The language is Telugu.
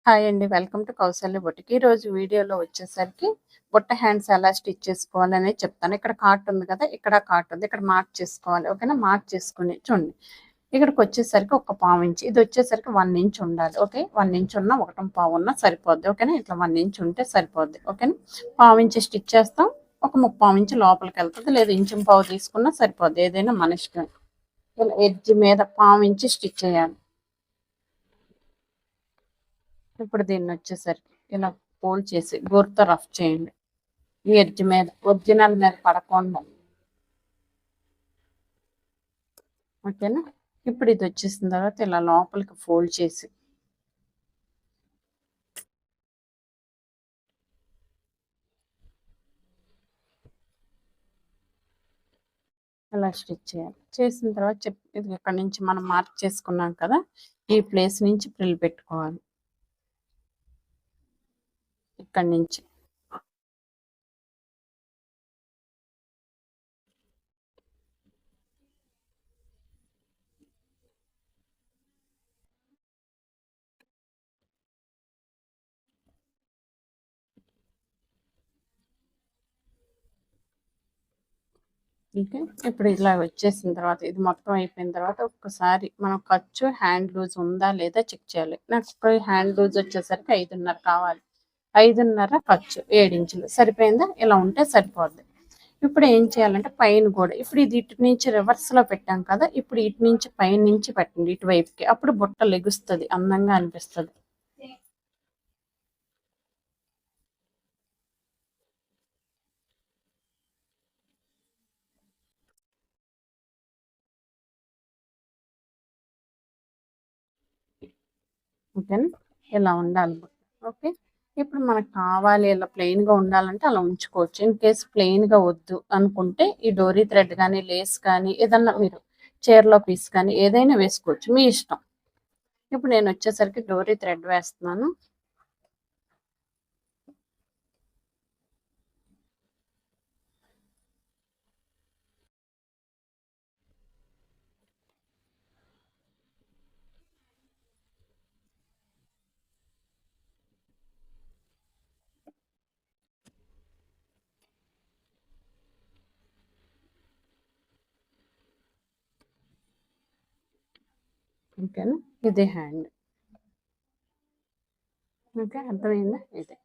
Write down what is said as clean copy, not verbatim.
హాయ్ అండి. Welcome to Kousalya boutique. ఈరోజు వీడియోలో వచ్చేసరికి బుట్ట హ్యాండ్స్ ఎలా స్టిచ్ చేసుకోవాలనేది చెప్తాను. ఇక్కడ కాట్ ఉంది కదా! ఇక్కడ కాట్ ఉంది. ఇక్కడ మార్క్ చేసుకోవాలి. ఓకేనా? మార్క్ చేసుకొని చూడండి. ఇక్కడికొచ్చేసరికి ఒక పావించి ఇది వచ్చేసరికి 1 ఇంచ్ ఉండాలి. ఓకే. 1 ఇంచ్ ఉన్నా, 1.25 ఉన్నా సరిపోద్ది. ఓకేనా? ఇట్లా 1 ఇంచ్ ఉంటే సరిపోద్ది. ఓకేనా? పావించి స్టిచ్ చేస్తాం. ఒక ముప్పావు ఇంచ్ లోపలికెళ్తది. లేదా ఇంచుంపావు తీసుకున్నా సరిపోద్ది. ఏదైనా మన ఇష్టమే. ఇలా ఎడ్జ్ మీద పావించి స్టిచ్ చేయాలి. ఇప్పుడు దీన్ని వచ్చేసరికి ఇలా ఫోల్డ్ చేసి గోరుతో రఫ్ చేయండి. ఈ ఎడ్జ్ మీద ఒరిజినల్ మీద పడకుండా. ఓకేనా? ఇప్పుడు ఇది వచ్చేసిన తర్వాత ఇలా లోపలికి ఫోల్డ్ చేసి ఇలా స్టిచ్ చేయాలి. చేసిన తర్వాత ఇది ఇక్కడ నుంచి మనం మార్క్ చేసుకున్నాం కదా, ఈ ప్లేస్ నుంచి ప్రిల్ పెట్టుకోవాలి. ఇక్కడి నుంచి ఓకే. ఇప్పుడు ఇలా వచ్చేసిన తర్వాత ఇది మొత్తం అయిపోయిన తర్వాత ఒక్కసారి మనం ఖర్చు హ్యాండ్ లూజ్ ఉందా లేదా చెక్ చేయాలి. నాకు హ్యాండ్ లూజ్ వచ్చేసరికి 5.5 కావాలి. 5.5 ఖర్చు 7 ఇంచులు సరిపోయిందా? ఇలా ఉంటే సరిపోద్ది. ఇప్పుడు ఏం చేయాలంటే పైన కూడా ఇప్పుడు ఇది ఇటు నుంచి రివర్స్లో పెట్టాం కదా, ఇప్పుడు ఇటు నుంచి పైన నుంచి పెట్టండి ఇటువైపుకి. అప్పుడు బుట్ట లెగుస్తుంది, అందంగా అనిపిస్తుంది. ఓకేనా? ఇలా ఉండాలి బుట్ట. ఓకే. ఇప్పుడు మనకు కావాలి ఇలా ప్లెయిన్గా ఉండాలంటే అలా ఉంచుకోవచ్చు. ఇన్ కేస్ ప్లెయిన్గా వద్దు అనుకుంటే ఈ డోరీ థ్రెడ్ కానీ లేస్ కానీ ఏదన్నా మీరు చీరలో పీస్ కానీ ఏదైనా వేసుకోవచ్చు, మీ ఇష్టం. ఇప్పుడు నేను వచ్చేసరికి డోరీ థ్రెడ్ వేస్తున్నాను. ఓకేనా? ఇది హ్యాండ్. ఓకే, అర్థమైందా? ఇది